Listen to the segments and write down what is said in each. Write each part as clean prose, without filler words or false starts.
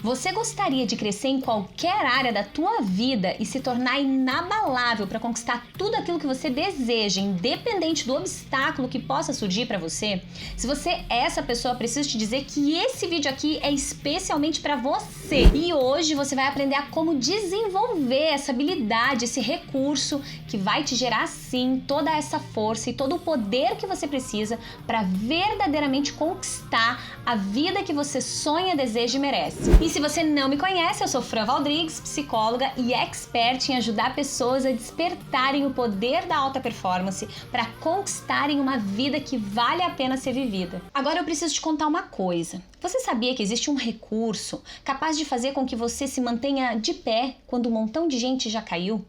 Você gostaria de crescer em qualquer área da tua vida e se tornar inabalável para conquistar tudo aquilo que você deseja, independente do obstáculo que possa surgir para você? Se você é essa pessoa, preciso te dizer que esse vídeo aqui é especialmente para você. E hoje você vai aprender a como desenvolver essa habilidade, esse recurso que vai te gerar sim toda essa força e todo o poder que você precisa para verdadeiramente conquistar a vida que você sonha, deseja e merece. E se você não me conhece, eu sou Fran Valdrigues, psicóloga e expert em ajudar pessoas a despertarem o poder da alta performance para conquistarem uma vida que vale a pena ser vivida. Agora eu preciso te contar uma coisa. Você sabia que existe um recurso capaz de fazer com que você se mantenha de pé quando um montão de gente já caiu?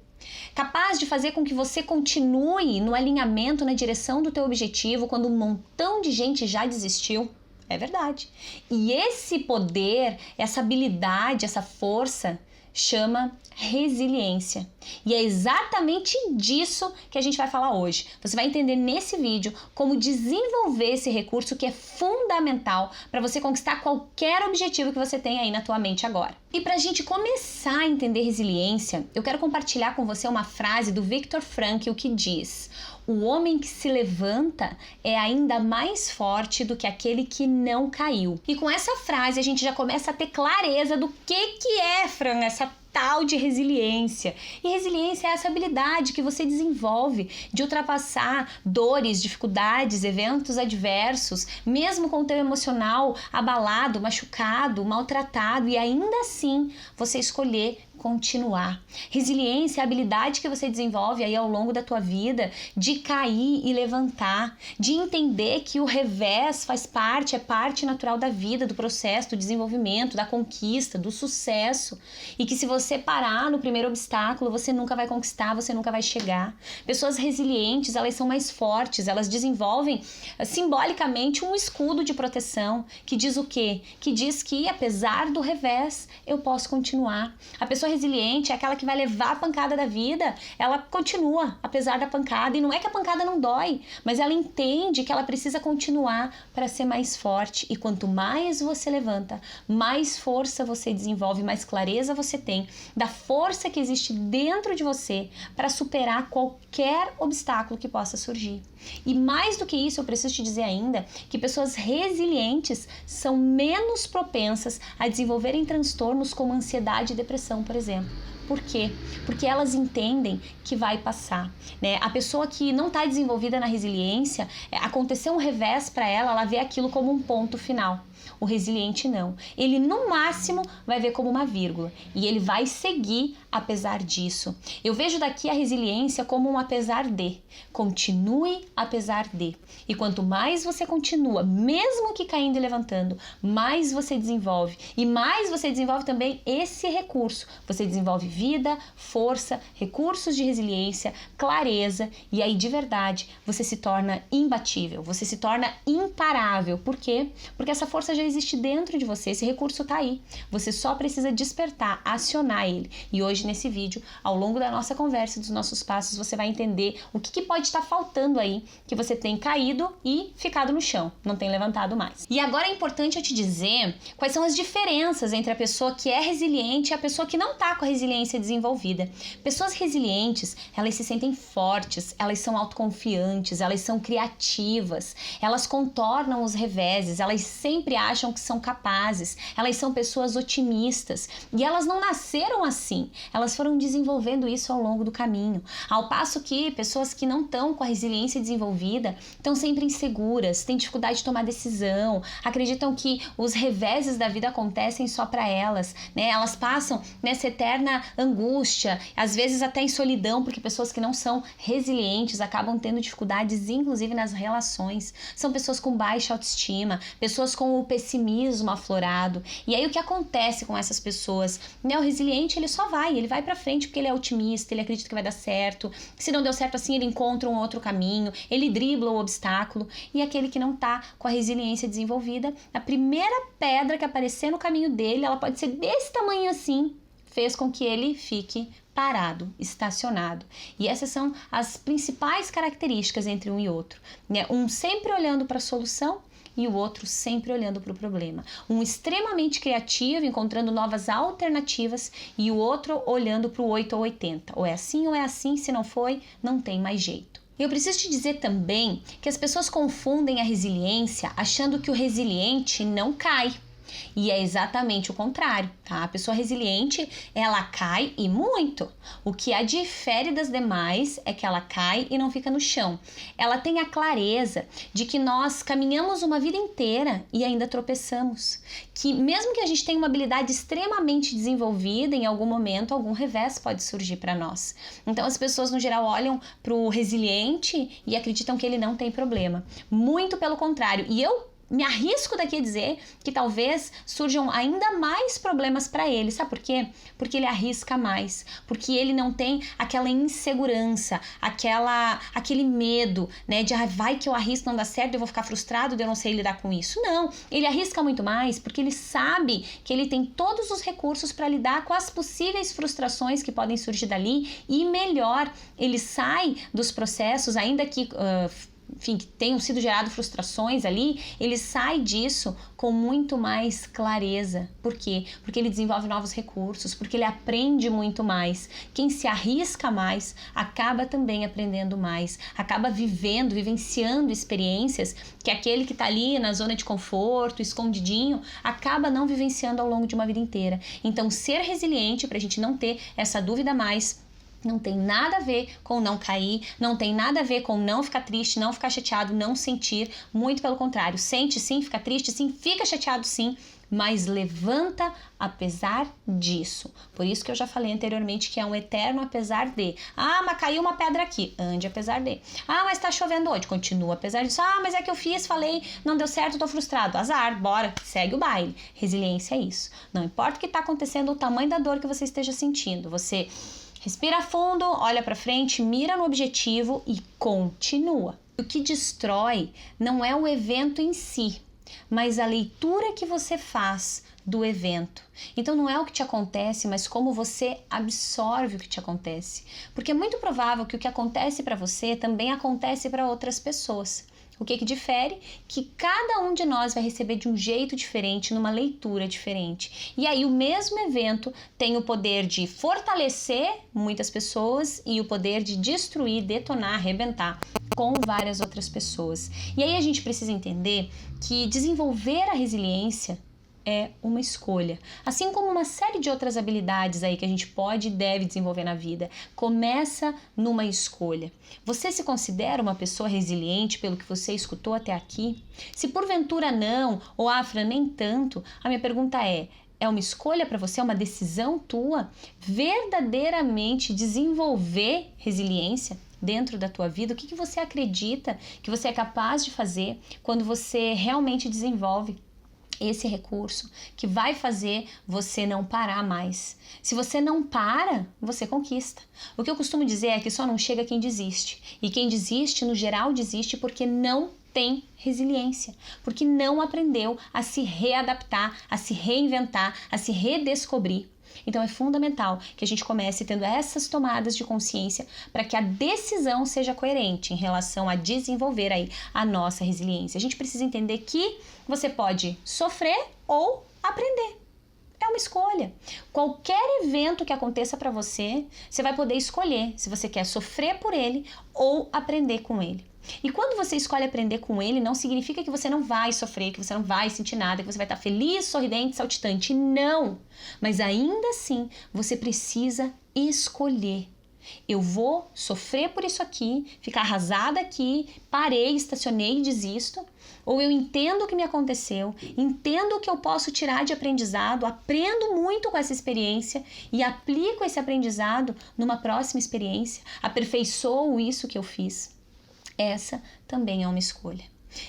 Capaz de fazer com que você continue no alinhamento, na direção do teu objetivo quando um montão de gente já desistiu? É verdade. E esse poder, essa habilidade, essa força chama resiliência. E é exatamente disso que a gente vai falar hoje. Você vai entender nesse vídeo como desenvolver esse recurso que é fundamental para você conquistar qualquer objetivo que você tem aí na tua mente agora. E para a gente começar a entender resiliência, eu quero compartilhar com você uma frase do Viktor Frankl que diz: o homem que se levanta é ainda mais forte do que aquele que não caiu. E com essa frase a gente já começa a ter clareza do que é, Fran, essa tal de resiliência. E resiliência é essa habilidade que você desenvolve de ultrapassar dores, dificuldades, eventos adversos, mesmo com o teu emocional abalado, machucado, maltratado, e ainda assim você escolher continuar. Resiliência é a habilidade que você desenvolve aí ao longo da tua vida de cair e levantar, de entender que o revés faz parte, é parte natural da vida, do processo, do desenvolvimento, da conquista, do sucesso, e que se você parar no primeiro obstáculo, você nunca vai conquistar, você nunca vai chegar. Pessoas resilientes, elas são mais fortes, elas desenvolvem simbolicamente um escudo de proteção que diz o quê? Que diz que apesar do revés, eu posso continuar. A pessoa resiliente é aquela que vai levar a pancada da vida, ela continua apesar da pancada, e não é que a pancada não dói, mas ela entende que ela precisa continuar para ser mais forte, e quanto mais você levanta, mais força você desenvolve, mais clareza você tem da força que existe dentro de você para superar qualquer obstáculo que possa surgir. E mais do que isso, eu preciso te dizer ainda que pessoas resilientes são menos propensas a desenvolverem transtornos como ansiedade e depressão, por exemplo. Por quê? Porque elas entendem que vai passar, né? A pessoa que não está desenvolvida na resiliência, aconteceu um revés para ela, ela vê aquilo como um ponto final. O resiliente não. Ele no máximo vai ver como uma vírgula e ele vai seguir apesar disso. Eu vejo daqui a resiliência como um apesar de. Continue apesar de. E quanto mais você continua, mesmo que caindo e levantando, mais você desenvolve. E mais você desenvolve também esse recurso. Você desenvolve vida, força, recursos de resiliência, clareza, e aí de verdade você se torna imbatível, você se torna imparável. Por quê? Porque essa força já existe dentro de você, esse recurso tá aí. Você só precisa despertar, acionar ele. E hoje nesse vídeo, ao longo da nossa conversa, dos nossos passos, você vai entender o que pode estar faltando aí, que você tem caído e ficado no chão, não tem levantado mais. E agora é importante eu te dizer quais são as diferenças entre a pessoa que é resiliente e a pessoa que não tá com a resiliência desenvolvida. Pessoas resilientes, elas se sentem fortes, elas são autoconfiantes, elas são criativas, elas contornam os reveses, elas sempre acham que são capazes, elas são pessoas otimistas e elas não nasceram assim, elas foram desenvolvendo isso ao longo do caminho. Ao passo que pessoas que não estão com a resiliência desenvolvida estão sempre inseguras, têm dificuldade de tomar decisão, acreditam que os reveses da vida acontecem só para elas, né? Elas passam nessa eterna angústia, às vezes até em solidão, porque pessoas que não são resilientes acabam tendo dificuldades, inclusive nas relações. São pessoas com baixa autoestima, pessoas com o pessimismo aflorado. E aí o que acontece com essas pessoas? Né? O resiliente, ele vai pra frente porque ele é otimista, ele acredita que vai dar certo. Se não deu certo assim, ele encontra um outro caminho, ele dribla o obstáculo. E aquele que não tá com a resiliência desenvolvida, a primeira pedra que aparecer no caminho dele, ela pode ser desse tamanho assim, fez com que ele fique parado, estacionado. E essas são as principais características entre um e outro, né? Um sempre olhando para a solução e o outro sempre olhando para o problema. Um extremamente criativo, encontrando novas alternativas, e o outro olhando para o 8 ou 80. Ou é assim, se não foi, não tem mais jeito. Eu preciso te dizer também que as pessoas confundem a resiliência achando que o resiliente não cai. E é exatamente o contrário, tá? A pessoa resiliente, ela cai e muito. O que a difere das demais é que ela cai e não fica no chão. Ela tem a clareza de que nós caminhamos uma vida inteira e ainda tropeçamos. Que mesmo que a gente tenha uma habilidade extremamente desenvolvida, em algum momento algum revés pode surgir para nós. Então as pessoas no geral olham para o resiliente e acreditam que ele não tem problema. Muito pelo contrário. E eu me arrisco daqui a dizer que talvez surjam ainda mais problemas para ele. Sabe por quê? Porque ele arrisca mais, porque ele não tem aquela insegurança, aquele medo, né, de vai que eu arrisco, não dá certo, eu vou ficar frustrado, eu não sei lidar com isso. Não, ele arrisca muito mais porque ele sabe que ele tem todos os recursos para lidar com as possíveis frustrações que podem surgir dali, e melhor, ele sai dos processos, ainda que enfim, que tenham sido gerado frustrações ali, ele sai disso com muito mais clareza. Por quê? Porque ele desenvolve novos recursos, porque ele aprende muito mais. Quem se arrisca mais acaba também aprendendo mais, acaba vivenciando experiências que aquele que está ali na zona de conforto, escondidinho, acaba não vivenciando ao longo de uma vida inteira. Então, ser resiliente, para a gente não ter essa dúvida mais, não tem nada a ver com não cair, não tem nada a ver com não ficar triste, não ficar chateado, não sentir, muito pelo contrário. Sente sim, fica triste sim, fica chateado sim, mas levanta apesar disso. Por isso que eu já falei anteriormente que é um eterno apesar de. Ah, mas caiu uma pedra aqui, ande apesar de. Ah, mas tá chovendo hoje, continua apesar disso. Ah, mas é que eu fiz, falei, não deu certo, tô frustrado. Azar, bora, segue o baile. Resiliência é isso. Não importa o que tá acontecendo, o tamanho da dor que você esteja sentindo, você respira fundo, olha para frente, mira no objetivo e continua. O que destrói não é o evento em si, mas a leitura que você faz do evento. Então não é o que te acontece, mas como você absorve o que te acontece. Porque é muito provável que o que acontece para você também acontece para outras pessoas. O que difere? Que cada um de nós vai receber de um jeito diferente, numa leitura diferente. E aí o mesmo evento tem o poder de fortalecer muitas pessoas e o poder de destruir, detonar, arrebentar com várias outras pessoas. E aí a gente precisa entender que desenvolver a resiliência é uma escolha. Assim como uma série de outras habilidades aí que a gente pode e deve desenvolver na vida, começa numa escolha. Você se considera uma pessoa resiliente pelo que você escutou até aqui? Se porventura não, ou Fran, nem tanto, a minha pergunta é uma escolha para você, é uma decisão tua verdadeiramente desenvolver resiliência dentro da tua vida? O que você acredita que você é capaz de fazer quando você realmente desenvolve esse recurso que vai fazer você não parar mais? Se você não para, você conquista. O que eu costumo dizer é que só não chega quem desiste. E quem desiste, no geral, desiste porque não tem resiliência, porque não aprendeu a se readaptar, a se reinventar, a se redescobrir. Então é fundamental que a gente comece tendo essas tomadas de consciência para que a decisão seja coerente em relação a desenvolver aí a nossa resiliência. A gente precisa entender que você pode sofrer ou aprender. É uma escolha. Qualquer evento que aconteça para você, você vai poder escolher se você quer sofrer por ele ou aprender com ele. E quando você escolhe aprender com ele, não significa que você não vai sofrer, que você não vai sentir nada, que você vai estar feliz, sorridente, saltitante. Não! Mas ainda assim, você precisa escolher. Eu vou sofrer por isso aqui, ficar arrasada aqui, parei, estacionei e desisto. Ou eu entendo o que me aconteceu, entendo o que eu posso tirar de aprendizado, aprendo muito com essa experiência e aplico esse aprendizado numa próxima experiência, aperfeiçoo isso que eu fiz. Essa também é uma escolha.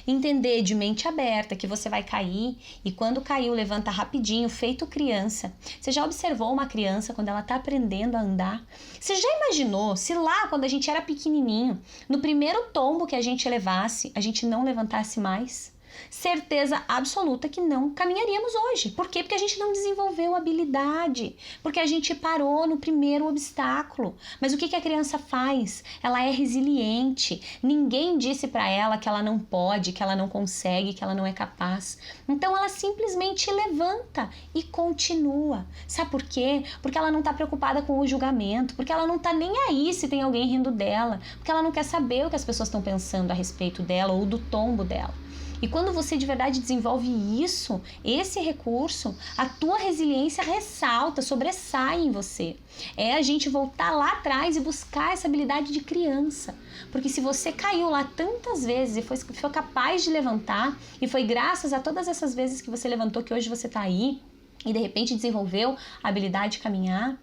Entender de mente aberta que você vai cair e quando caiu levanta rapidinho, feito criança. Você já observou uma criança quando ela está aprendendo a andar? Você já imaginou se lá quando a gente era pequenininho, no primeiro tombo que a gente levasse, a gente não levantasse mais? certeza absoluta que não caminharíamos hoje. Por quê? Porque a gente não desenvolveu habilidade, porque a gente parou no primeiro obstáculo. Mas o que a criança faz? Ela é resiliente. Ninguém disse para ela que ela não pode, que ela não consegue, que ela não é capaz. Então ela simplesmente levanta e continua. Sabe por quê? Porque ela não está preocupada com o julgamento, porque ela não está nem aí se tem alguém rindo dela, porque ela não quer saber o que as pessoas estão pensando a respeito dela ou do tombo dela. E quando você de verdade desenvolve isso, esse recurso, a tua resiliência ressalta, sobressai em você. É a gente voltar lá atrás e buscar essa habilidade de criança. Porque se você caiu lá tantas vezes e foi capaz de levantar, e foi graças a todas essas vezes que você levantou que hoje você está aí, e de repente desenvolveu a habilidade de caminhar,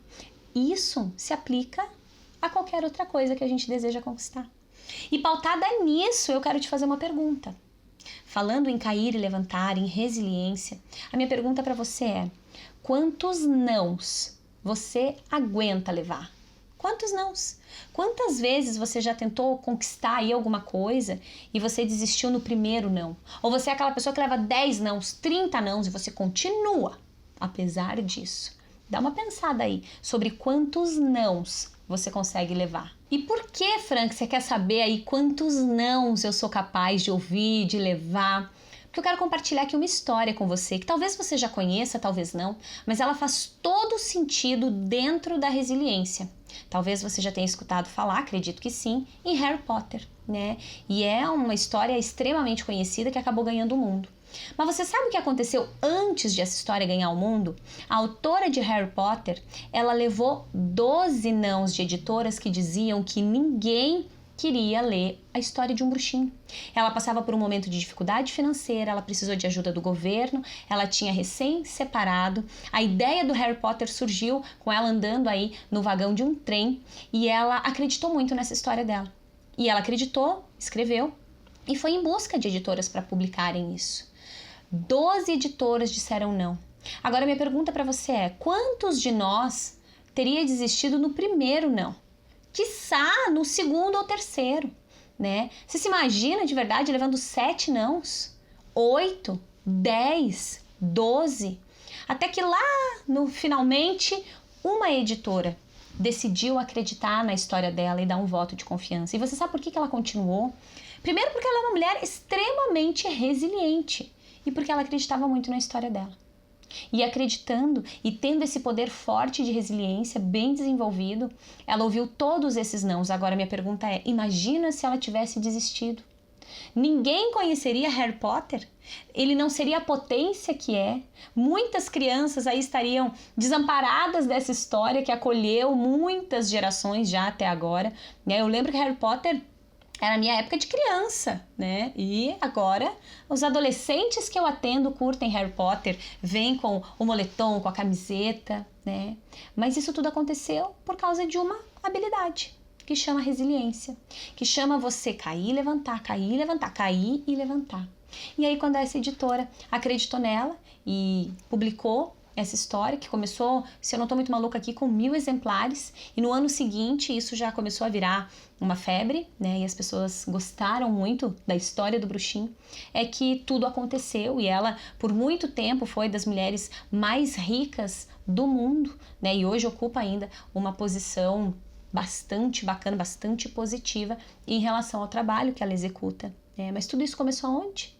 isso se aplica a qualquer outra coisa que a gente deseja conquistar. E pautada nisso, eu quero te fazer uma pergunta. Falando em cair e levantar, em resiliência, a minha pergunta para você é: quantos nãos você aguenta levar? Quantos nãos? Quantas vezes você já tentou conquistar aí alguma coisa e você desistiu no primeiro não? Ou você é aquela pessoa que leva 10 nãos, 30 nãos e você continua apesar disso? Dá uma pensada aí sobre quantos nãos você consegue levar. E por que, Fran, você quer saber aí quantos nãos eu sou capaz de ouvir, de levar? Porque eu quero compartilhar aqui uma história com você, que talvez você já conheça, talvez não, mas ela faz todo sentido dentro da resiliência. Talvez você já tenha escutado falar, acredito que sim, em Harry Potter, né? E é uma história extremamente conhecida que acabou ganhando o mundo. Mas você sabe o que aconteceu antes de essa história ganhar o mundo? A autora de Harry Potter, ela levou 12 nãos de editoras que diziam que ninguém queria ler a história de um bruxinho. Ela passava por um momento de dificuldade financeira, ela precisou de ajuda do governo, ela tinha recém-separado. A ideia do Harry Potter surgiu com ela andando aí no vagão de um trem e ela acreditou muito nessa história dela. E ela acreditou, escreveu e foi em busca de editoras para publicarem isso. 12 editoras disseram não. Agora minha pergunta para você é: quantos de nós teria desistido no primeiro não? Quiçá no segundo ou terceiro, né? Você se imagina de verdade levando 7 nãos? 8, 10, 12? Até que lá, finalmente, uma editora decidiu acreditar na história dela e dar um voto de confiança. E você sabe por que ela continuou? Primeiro porque ela é uma mulher extremamente resiliente. E porque ela acreditava muito na história dela. E acreditando e tendo esse poder forte de resiliência bem desenvolvido, ela ouviu todos esses nãos. Agora minha pergunta é: imagina se ela tivesse desistido? Ninguém conheceria Harry Potter? Ele não seria a potência que é? Muitas crianças aí estariam desamparadas dessa história que acolheu muitas gerações já até agora. Eu lembro que Harry Potter era a minha época de criança, né? E agora os adolescentes que eu atendo curtem Harry Potter, vêm com o moletom, com a camiseta, né? Mas isso tudo aconteceu por causa de uma habilidade que chama resiliência, que chama você cair e levantar, cair e levantar, cair e levantar. E aí quando essa editora acreditou nela e publicou essa história, que começou, se eu não tô muito maluca aqui, com 1000 exemplares, e no ano seguinte isso já começou a virar uma febre, né, e as pessoas gostaram muito da história do bruxinho, é que tudo aconteceu e ela, por muito tempo, foi das mulheres mais ricas do mundo, né, e hoje ocupa ainda uma posição bastante bacana, bastante positiva em relação ao trabalho que ela executa, né, mas tudo isso começou aonde?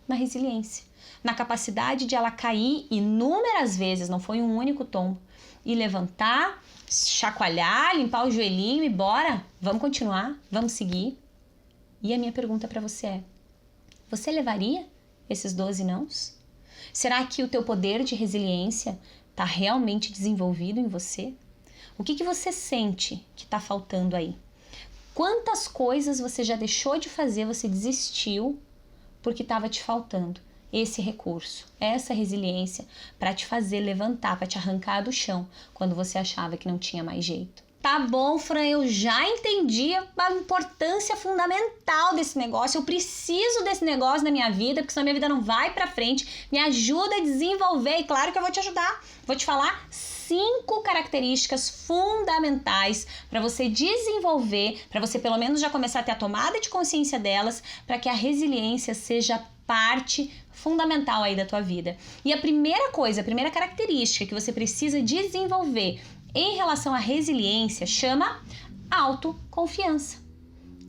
Na resiliência. Na capacidade de ela cair inúmeras vezes, não foi um único tombo, e levantar, chacoalhar, limpar o joelhinho e bora, vamos continuar, vamos seguir. E a minha pergunta para você é: você levaria esses 12 nãos? Será que o teu poder de resiliência está realmente desenvolvido em você? O que você sente que está faltando aí? Quantas coisas você já deixou de fazer, você desistiu porque estava te faltando esse recurso, essa resiliência para te fazer levantar, para te arrancar do chão quando você achava que não tinha mais jeito. Tá bom, Fran, eu já entendi a importância fundamental desse negócio. Eu preciso desse negócio na minha vida, porque senão minha vida não vai pra frente. Me ajuda a desenvolver e claro que eu vou te ajudar. Vou te falar 5 características fundamentais para você desenvolver, para você pelo menos já começar a ter a tomada de consciência delas, para que a resiliência seja parte fundamental aí da tua vida. E a primeira coisa, a primeira característica que você precisa desenvolver em relação à resiliência chama autoconfiança.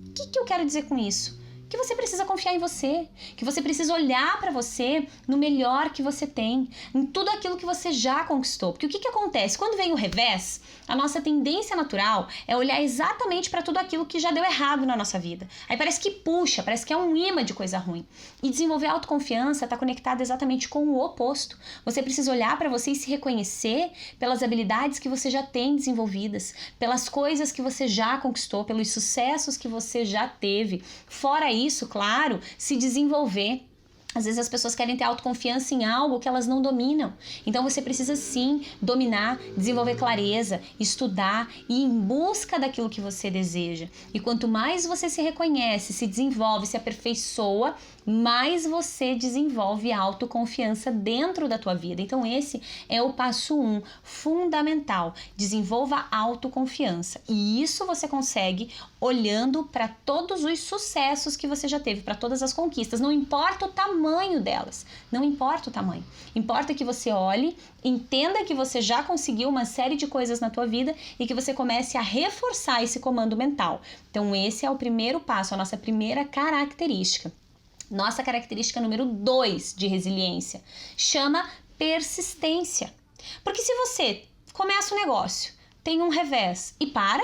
O que eu quero dizer com isso? Que você precisa confiar em você, que você precisa olhar para você no melhor que você tem, em tudo aquilo que você já conquistou. Porque o que acontece? Quando vem o revés, a nossa tendência natural é olhar exatamente para tudo aquilo que já deu errado na nossa vida. Aí parece que puxa, parece que é um imã de coisa ruim. E desenvolver autoconfiança está conectado exatamente com o oposto. Você precisa olhar para você e se reconhecer pelas habilidades que você já tem desenvolvidas, pelas coisas que você já conquistou, pelos sucessos que você já teve. Fora isso, claro, se desenvolver. Às vezes as pessoas querem ter autoconfiança em algo que elas não dominam. Então você precisa sim dominar, desenvolver clareza, estudar e ir em busca daquilo que você deseja. E quanto mais você se reconhece, se desenvolve, se aperfeiçoa, mais você desenvolve autoconfiança dentro da tua vida. Então esse é o passo 1, fundamental. Desenvolva autoconfiança. E isso você consegue olhando para todos os sucessos que você já teve, para todas as conquistas. Não importa o tamanho delas, não importa o tamanho. Importa que você olhe, entenda que você já conseguiu uma série de coisas na tua vida e que você comece a reforçar esse comando mental. Então esse é o primeiro passo, a nossa primeira característica. Nossa característica número 2 de resiliência chama persistência. Porque se você começa um negócio, tem um revés e para,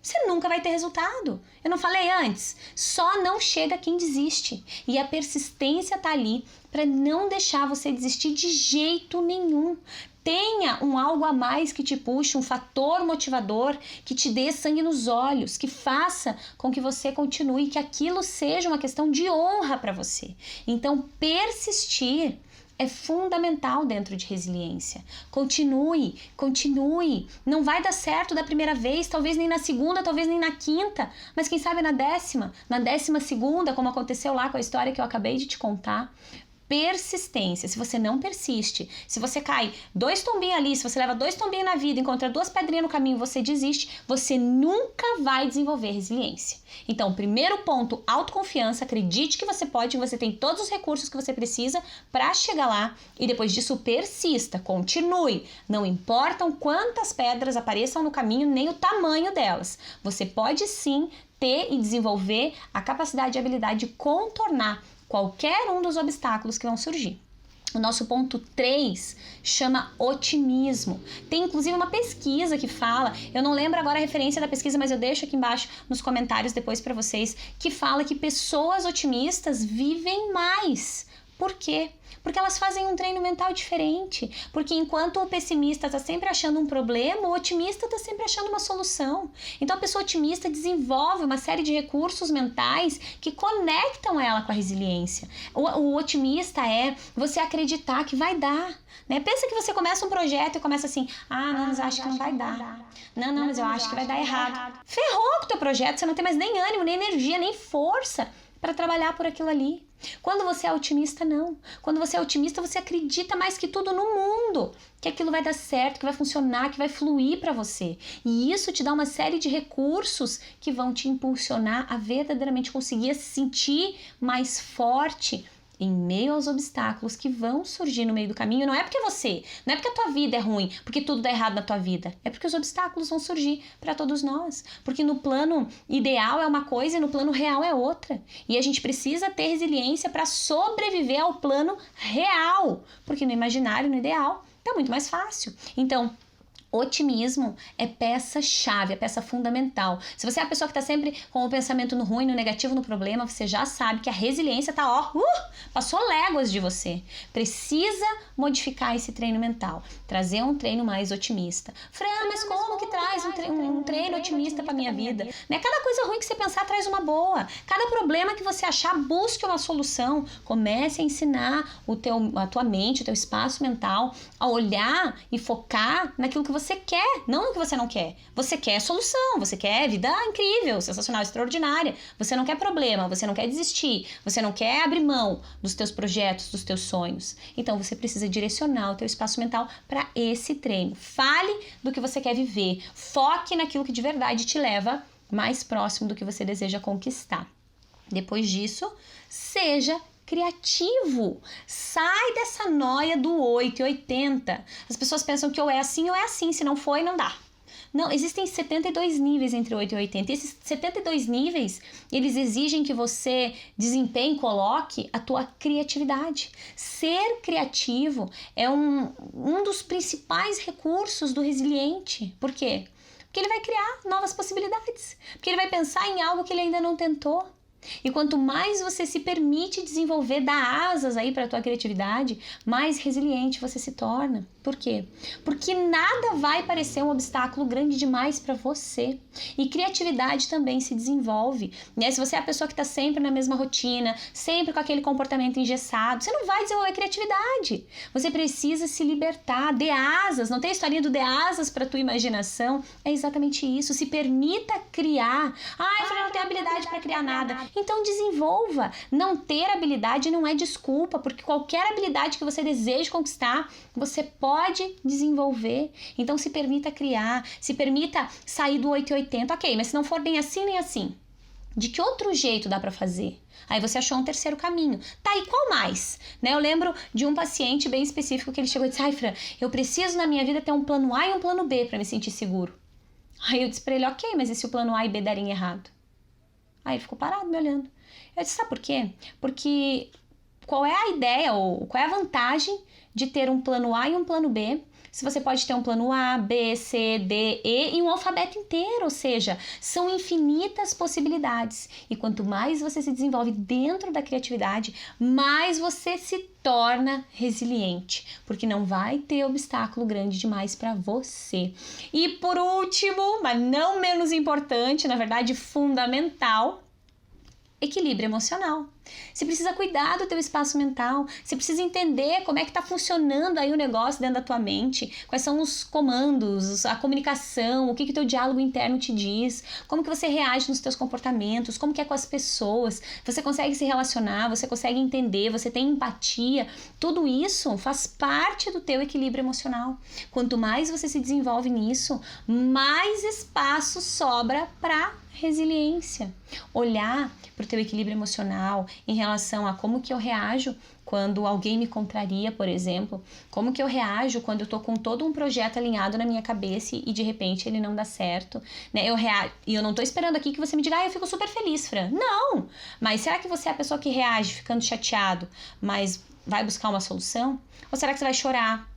você nunca vai ter resultado. Eu não falei antes? Só não chega quem desiste. E a persistência tá ali para não deixar você desistir de jeito nenhum. Tenha um algo a mais que te puxe, um fator motivador que te dê sangue nos olhos, que faça com que você continue, que aquilo seja uma questão de honra para você. Então, persistir é fundamental dentro de resiliência. Continue. Não vai dar certo da primeira vez, talvez nem na segunda, talvez nem na quinta, mas quem sabe na 12ª, como aconteceu lá com a história que eu acabei de te contar. Persistência. Se você não persiste, se você cai 2 tombinhos ali, se você leva 2 tombinhos na vida, encontra 2 pedrinhas no caminho e você desiste, você nunca vai desenvolver resiliência. Então, primeiro ponto, autoconfiança. Acredite que você pode, que você tem todos os recursos que você precisa para chegar lá e depois disso persista, continue. Não importam quantas pedras apareçam no caminho, nem o tamanho delas. Você pode sim ter e desenvolver a capacidade e habilidade de contornar qualquer um dos obstáculos que vão surgir. O nosso ponto 3 chama otimismo. Tem inclusive uma pesquisa que fala, eu não lembro agora a referência da pesquisa, mas eu deixo aqui embaixo nos comentários depois para vocês, que fala que pessoas otimistas vivem mais. Por quê? Porque elas fazem um treino mental diferente. Porque enquanto o pessimista está sempre achando um problema, o otimista está sempre achando uma solução. Então a pessoa otimista desenvolve uma série de recursos mentais que conectam ela com a resiliência. O otimista é você acreditar que vai dar. Né? Pensa que você começa um projeto e começa assim, não, mas eu acho que não vai dar. Não, mas eu acho que vai dar errado. Ferrou com o teu projeto, você não tem mais nem ânimo, nem energia, nem força para trabalhar por aquilo ali. Quando você é otimista, não. Quando você é otimista, você acredita mais que tudo no mundo que aquilo vai dar certo, que vai funcionar, que vai fluir para você. E isso te dá uma série de recursos que vão te impulsionar a verdadeiramente conseguir se sentir mais forte em meio aos obstáculos que vão surgir no meio do caminho. Não é porque não é porque a tua vida é ruim, porque tudo dá errado na tua vida. É porque os obstáculos vão surgir para todos nós. Porque no plano ideal é uma coisa e no plano real é outra. E a gente precisa ter resiliência para sobreviver ao plano real. Porque no imaginário, no ideal, é muito mais fácil. Então, otimismo é peça-chave, é peça fundamental. Se você é a pessoa que está sempre com o pensamento no ruim, no negativo, no problema, você já sabe que a resiliência tá, passou léguas de você. Precisa modificar esse treino mental, trazer um treino mais otimista. Fran, mas como que traz um treino otimista para minha vida? Né? Cada coisa ruim que você pensar traz uma boa. Cada problema que você achar, busque uma solução. Comece a ensinar a tua mente, o teu espaço mental a olhar e focar naquilo que você quer, não no que você não quer. Você quer solução, você quer vida incrível, sensacional, extraordinária. Você não quer problema, você não quer desistir, você não quer abrir mão dos teus projetos, dos teus sonhos. Então você precisa direcionar o teu espaço mental para esse treino. Fale do que você quer viver, foque naquilo que de verdade te leva mais próximo do que você deseja conquistar. Depois disso, seja criativo. Sai dessa noia do 8 e 80. As pessoas pensam que ou é assim, se não foi, não dá. Não, existem 72 níveis entre 8 e 80. E esses 72 níveis, eles exigem que você desempenhe, coloque a tua criatividade. Ser criativo é um dos principais recursos do resiliente. Por quê? Porque ele vai criar novas possibilidades. Porque ele vai pensar em algo que ele ainda não tentou. E quanto mais você se permite desenvolver, dar asas aí para a tua criatividade, mais resiliente você se torna. Por quê? Porque nada vai parecer um obstáculo grande demais para você. E criatividade também se desenvolve, né? Se você é a pessoa que está sempre na mesma rotina, sempre com aquele comportamento engessado, você não vai desenvolver criatividade. Você precisa se libertar, dê asas. Não tem a historinha do dê asas para tua imaginação? É exatamente isso. Se permita criar. Eu não tenho habilidade para criar nada. Então desenvolva. Não ter habilidade não é desculpa, porque qualquer habilidade que você deseje conquistar, você pode desenvolver. Então se permita criar, se permita sair do 880. Ok, mas se não for nem assim, nem assim, de que outro jeito dá para fazer? Aí você achou um terceiro caminho. Tá, e qual mais? Né? Eu lembro de um paciente bem específico que ele chegou e disse: Fran, eu preciso na minha vida ter um plano A e um plano B para me sentir seguro. Aí eu disse pra ele: ok, mas e se o plano A e B derem errado? Aí ele ficou parado me olhando. Eu disse: sabe por quê? Porque qual é a ideia ou qual é a vantagem de ter um plano A e um plano B, se você pode ter um plano A, B, C, D, E e um alfabeto inteiro? Ou seja, são infinitas possibilidades. E quanto mais você se desenvolve dentro da criatividade, mais você se torna resiliente, porque não vai ter obstáculo grande demais para você. E por último, mas não menos importante, na verdade fundamental, equilíbrio emocional. Você precisa cuidar do teu espaço mental, você precisa entender como é que está funcionando aí o negócio dentro da tua mente, quais são os comandos, a comunicação, o que o teu diálogo interno te diz, como que você reage nos teus comportamentos, como que é com as pessoas, você consegue se relacionar, você consegue entender, você tem empatia, tudo isso faz parte do teu equilíbrio emocional. Quanto mais você se desenvolve nisso, mais espaço sobra para resiliência. Olhar para o teu equilíbrio emocional em relação a como que eu reajo quando alguém me contraria, por exemplo, como que eu reajo quando eu tô com todo um projeto alinhado na minha cabeça e de repente ele não dá certo, né? E eu não tô esperando aqui que você me diga: eu fico super feliz, Fran. Não! Mas será que você é a pessoa que reage ficando chateado, mas vai buscar uma solução? Ou será que você vai chorar?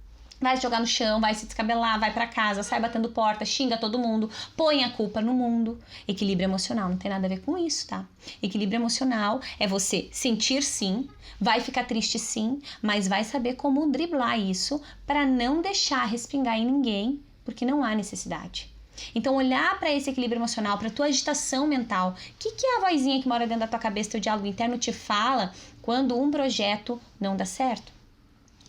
Vai se jogar no chão, vai se descabelar, vai pra casa, sai batendo porta, xinga todo mundo, põe a culpa no mundo. Equilíbrio emocional não tem nada a ver com isso, tá? Equilíbrio emocional é você sentir sim, vai ficar triste sim, mas vai saber como driblar isso para não deixar respingar em ninguém, porque não há necessidade. Então olhar para esse equilíbrio emocional, para tua agitação mental, o que é a vozinha que mora dentro da tua cabeça, teu diálogo interno te fala quando um projeto não dá certo?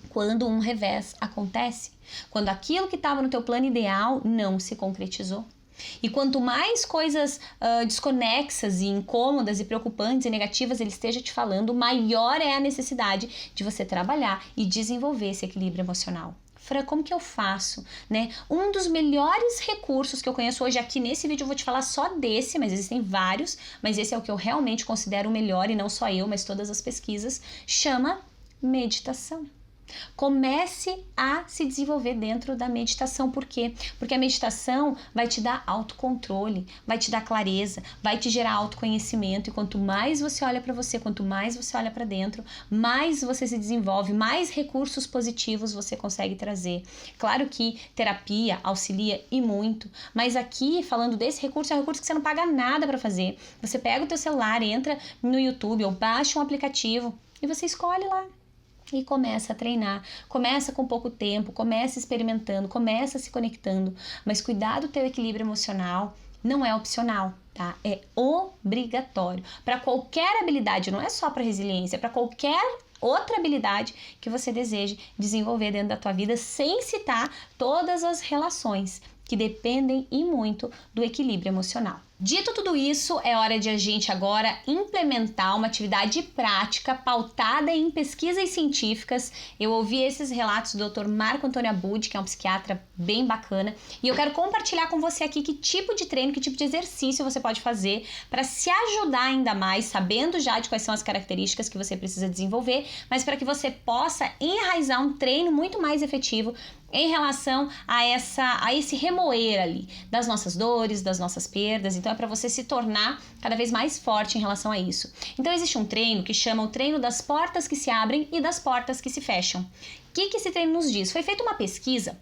Quando um revés acontece, quando aquilo que estava no teu plano ideal não se concretizou. E quanto mais coisas desconexas e incômodas e preocupantes e negativas ele esteja te falando, maior é a necessidade de você trabalhar e desenvolver esse equilíbrio emocional. Fran, como que eu faço? Né? Um dos melhores recursos que eu conheço hoje, aqui nesse vídeo eu vou te falar só desse, mas existem vários, mas esse é o que eu realmente considero o melhor, e não só eu, mas todas as pesquisas, chama meditação. Comece a se desenvolver dentro da meditação. Por quê? Porque a meditação vai te dar autocontrole, vai te dar clareza, vai te gerar autoconhecimento, e quanto mais você olha para você, quanto mais você olha para dentro, mais você se desenvolve, mais recursos positivos você consegue trazer. Claro que terapia auxilia e muito, mas aqui falando desse recurso, é um recurso que você não paga nada para fazer. Você pega o teu celular, entra no YouTube ou baixa um aplicativo e você escolhe lá. E começa a treinar, começa com pouco tempo, começa experimentando, começa se conectando, mas cuidar do teu equilíbrio emocional não é opcional, tá? É obrigatório. Para qualquer habilidade, não é só para resiliência, é para qualquer outra habilidade que você deseje desenvolver dentro da tua vida, sem citar todas as relações que dependem e muito do equilíbrio emocional. Dito tudo isso, é hora de a gente agora implementar uma atividade prática pautada em pesquisas científicas. Eu ouvi esses relatos do Dr. Marco Antônio Abud, que é um psiquiatra bem bacana, e eu quero compartilhar com você aqui que tipo de treino, que tipo de exercício você pode fazer para se ajudar ainda mais, sabendo já de quais são as características que você precisa desenvolver, mas para que você possa enraizar um treino muito mais efetivo em relação a esse remoer ali das nossas dores, das nossas perdas. Então é para você se tornar cada vez mais forte em relação a isso. Então existe um treino que chama o treino das portas que se abrem e das portas que se fecham. O que esse treino nos diz? Foi feita uma pesquisa.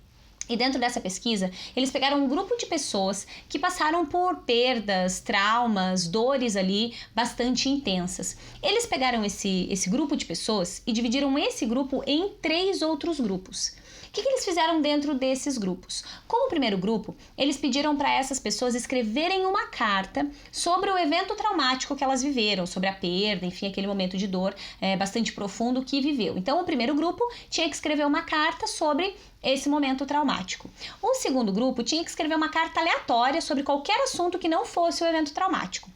E dentro dessa pesquisa, eles pegaram um grupo de pessoas que passaram por perdas, traumas, dores ali bastante intensas. Eles pegaram esse grupo de pessoas e dividiram esse grupo em 3 outros grupos. O que eles fizeram dentro desses grupos? Como primeiro grupo, eles pediram para essas pessoas escreverem uma carta sobre o evento traumático que elas viveram, sobre a perda, enfim, aquele momento de dor bastante profundo que viveu. Então, o primeiro grupo tinha que escrever uma carta sobre esse momento traumático. O segundo grupo tinha que escrever uma carta aleatória sobre qualquer assunto que não fosse o evento traumático.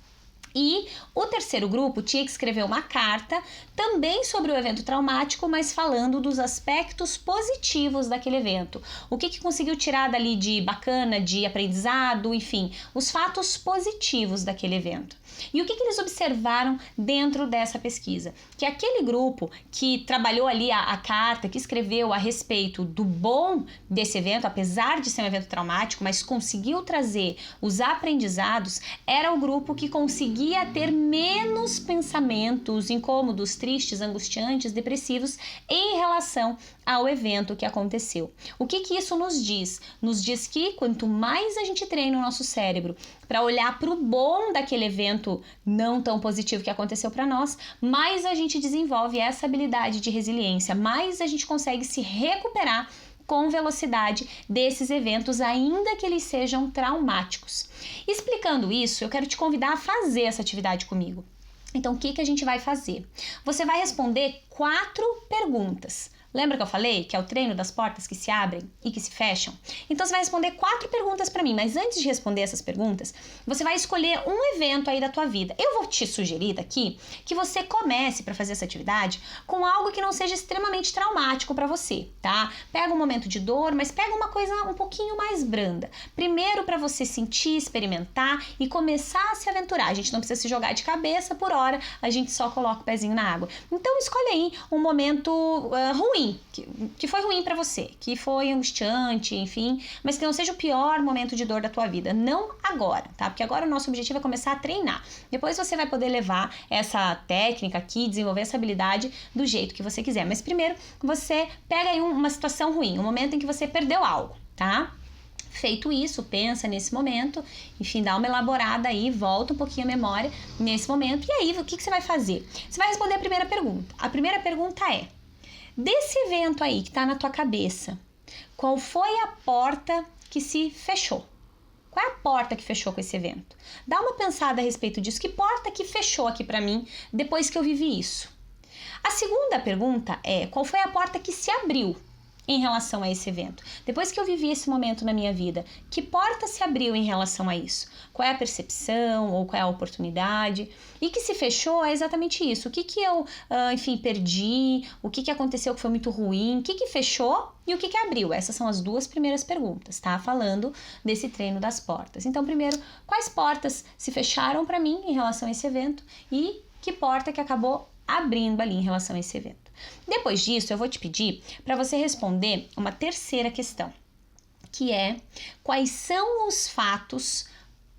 E o terceiro grupo tinha que escrever uma carta também sobre o evento traumático, mas falando dos aspectos positivos daquele evento. O que conseguiu tirar dali de bacana, de aprendizado, enfim, os fatos positivos daquele evento. E o que eles observaram dentro dessa pesquisa? Que aquele grupo que trabalhou ali a carta, que escreveu a respeito do bom desse evento, apesar de ser um evento traumático, mas conseguiu trazer os aprendizados, era o grupo que conseguia ter menos pensamentos incômodos, tristes, angustiantes, depressivos em relação ao evento que aconteceu. O que isso nos diz? Nos diz que quanto mais a gente treina o nosso cérebro para olhar para o bom daquele evento não tão positivo que aconteceu para nós, mais a gente desenvolve essa habilidade de resiliência, mais a gente consegue se recuperar com velocidade desses eventos, ainda que eles sejam traumáticos. Explicando isso, eu quero te convidar a fazer essa atividade comigo. Então, o que a gente vai fazer? Você vai responder 4 perguntas. Lembra que eu falei que é o treino das portas que se abrem e que se fecham? Então você vai responder 4 perguntas para mim, mas antes de responder essas perguntas, você vai escolher um evento aí da tua vida. Eu vou te sugerir daqui que você comece para fazer essa atividade com algo que não seja extremamente traumático para você, tá? Pega um momento de dor, mas pega uma coisa um pouquinho mais branda. Primeiro para você sentir, experimentar e começar a se aventurar. A gente não precisa se jogar de cabeça por hora, a gente só coloca o pezinho na água. Então escolhe aí um momento ruim, que foi ruim pra você, que foi angustiante, enfim, mas que não seja o pior momento de dor da tua vida, não agora, tá? Porque agora o nosso objetivo é começar a treinar. Depois você vai poder levar essa técnica aqui, desenvolver essa habilidade do jeito que você quiser. Mas primeiro, você pega aí uma situação ruim, um momento em que você perdeu algo, tá? Feito isso, pensa nesse momento, enfim, dá uma elaborada aí, volta um pouquinho a memória nesse momento. E aí, o que você vai fazer? Você vai responder a primeira pergunta. A primeira pergunta é: desse evento aí que tá na tua cabeça, qual foi a porta que se fechou? Qual é a porta que fechou com esse evento? Dá uma pensada a respeito disso. Que porta que fechou aqui pra mim depois que eu vivi isso? A segunda pergunta é: qual foi a porta que se abriu em relação a esse evento? Depois que eu vivi esse momento na minha vida, que porta se abriu em relação a isso? Qual é a percepção ou qual é a oportunidade? E que se fechou é exatamente isso. O que eu, enfim, perdi? O que aconteceu que foi muito ruim? O que fechou e o que abriu? Essas são as 2 primeiras perguntas, tá? Falando desse treino das portas. Então, primeiro, quais portas se fecharam para mim em relação a esse evento e que porta que acabou abrindo ali em relação a esse evento? Depois disso, eu vou te pedir para você responder uma terceira questão, que é: quais são os fatos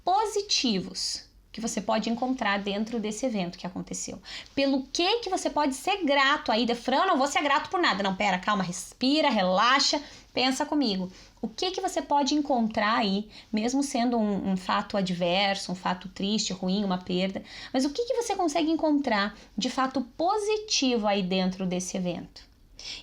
positivos que você pode encontrar dentro desse evento que aconteceu? Pelo que você pode ser grato aí? Fran, eu não vou ser grato por nada. Não, pera, calma, respira, relaxa, pensa comigo. O que você pode encontrar aí, mesmo sendo um fato adverso, um fato triste, ruim, uma perda, mas o que você consegue encontrar de fato positivo aí dentro desse evento?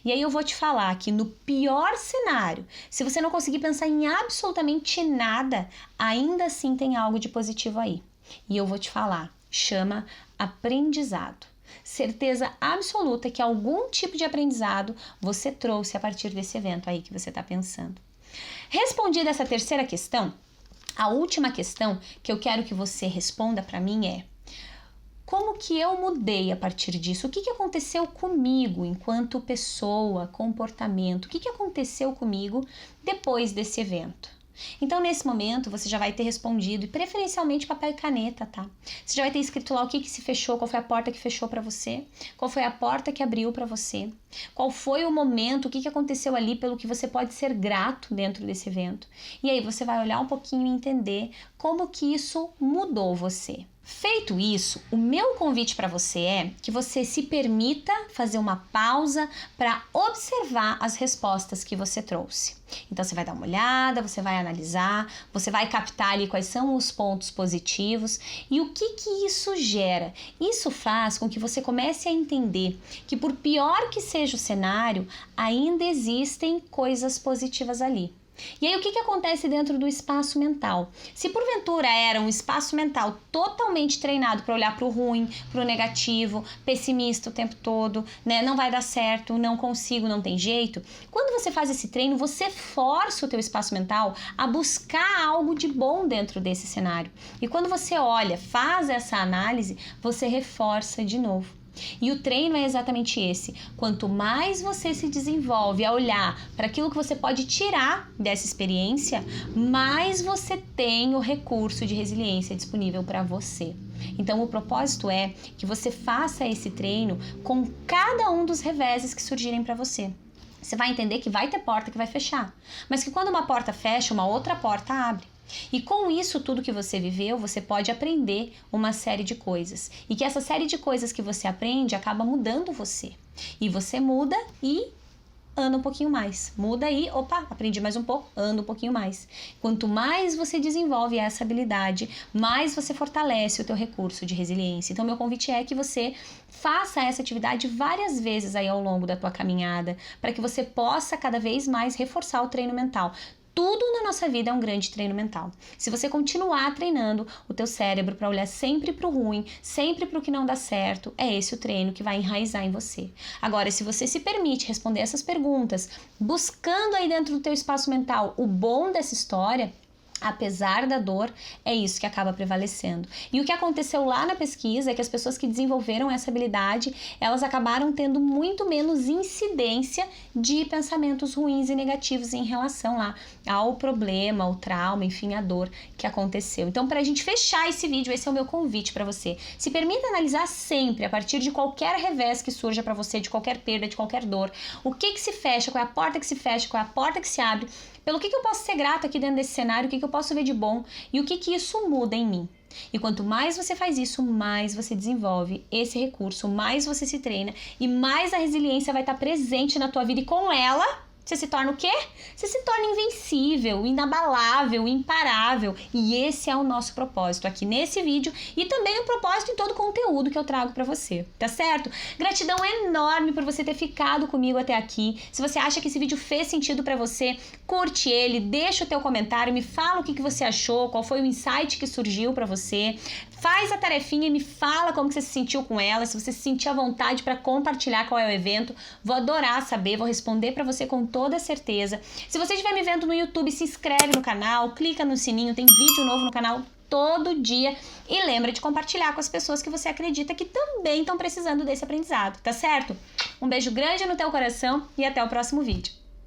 E aí eu vou te falar que no pior cenário, se você não conseguir pensar em absolutamente nada, ainda assim tem algo de positivo aí. E eu vou te falar, chama aprendizado. Certeza absoluta que algum tipo de aprendizado você trouxe a partir desse evento aí que você está pensando. Respondida essa terceira questão, a última questão que eu quero que você responda para mim é: como que eu mudei a partir disso? O que aconteceu comigo enquanto pessoa, comportamento? O que aconteceu comigo depois desse evento? Então, nesse momento, você já vai ter respondido, e preferencialmente papel e caneta, tá? Você já vai ter escrito lá o que se fechou, qual foi a porta que fechou para você, qual foi a porta que abriu para você, qual foi o momento, o que aconteceu ali pelo que você pode ser grato dentro desse evento. E aí você vai olhar um pouquinho e entender como que isso mudou você. Feito isso, o meu convite para você é que você se permita fazer uma pausa para observar as respostas que você trouxe. Então você vai dar uma olhada, você vai analisar, você vai captar ali quais são os pontos positivos e o que isso gera. Isso faz com que você comece a entender que, por pior que seja o cenário, ainda existem coisas positivas ali. E aí o que acontece dentro do espaço mental? Se porventura era um espaço mental totalmente treinado para olhar para o ruim, para o negativo, pessimista o tempo todo, né? Não vai dar certo, não consigo, não tem jeito. Quando você faz esse treino, você força o teu espaço mental a buscar algo de bom dentro desse cenário. E quando você olha, faz essa análise, você reforça de novo. E o treino é exatamente esse. Quanto mais você se desenvolve a olhar para aquilo que você pode tirar dessa experiência, mais você tem o recurso de resiliência disponível para você. Então o propósito é que você faça esse treino com cada um dos reveses que surgirem para você. Você vai entender que vai ter porta que vai fechar, mas que quando uma porta fecha, uma outra porta abre. E com isso tudo que você viveu, você pode aprender uma série de coisas. E que essa série de coisas que você aprende acaba mudando você. E você muda e anda um pouquinho mais. Muda e, opa, aprendi mais um pouco, anda um pouquinho mais. Quanto mais você desenvolve essa habilidade, mais você fortalece o teu recurso de resiliência. Então, meu convite é que você faça essa atividade várias vezes aí ao longo da tua caminhada, para que você possa cada vez mais reforçar o treino mental. Tudo na nossa vida é um grande treino mental. Se você continuar treinando o teu cérebro para olhar sempre para o ruim, sempre para o que não dá certo, é esse o treino que vai enraizar em você. Agora, se você se permite responder essas perguntas, buscando aí dentro do teu espaço mental o bom dessa história, apesar da dor, é isso que acaba prevalecendo. E o que aconteceu lá na pesquisa é que as pessoas que desenvolveram essa habilidade, elas acabaram tendo muito menos incidência de pensamentos ruins e negativos em relação lá ao problema, ao trauma, enfim, a dor que aconteceu. Então, para a gente fechar esse vídeo, esse é o meu convite para você. Se permita analisar sempre, a partir de qualquer revés que surja para você, de qualquer perda, de qualquer dor, o que se fecha, qual é a porta que se fecha, qual é a porta que se abre, pelo que eu posso ser grato aqui dentro desse cenário, o que eu posso ver de bom e o que isso muda em mim. E quanto mais você faz isso, mais você desenvolve esse recurso, mais você se treina e mais a resiliência vai estar presente na tua vida e com ela você se torna o quê? Você se torna invencível, inabalável, imparável. E esse é o nosso propósito aqui nesse vídeo e também o propósito em todo o conteúdo que eu trago pra você, tá certo? Gratidão enorme por você ter ficado comigo até aqui. Se você acha que esse vídeo fez sentido pra você, curte ele, deixa o teu comentário, me fala o que você achou, qual foi o insight que surgiu pra você. Faz a tarefinha e me fala como que você se sentiu com ela, se você se sentir à vontade para compartilhar qual é o evento. Vou adorar saber, vou responder para você com toda certeza. Se você estiver me vendo no YouTube, se inscreve no canal, clica no sininho, tem vídeo novo no canal todo dia. E lembra de compartilhar com as pessoas que você acredita que também estão precisando desse aprendizado, tá certo? Um beijo grande no teu coração e até o próximo vídeo.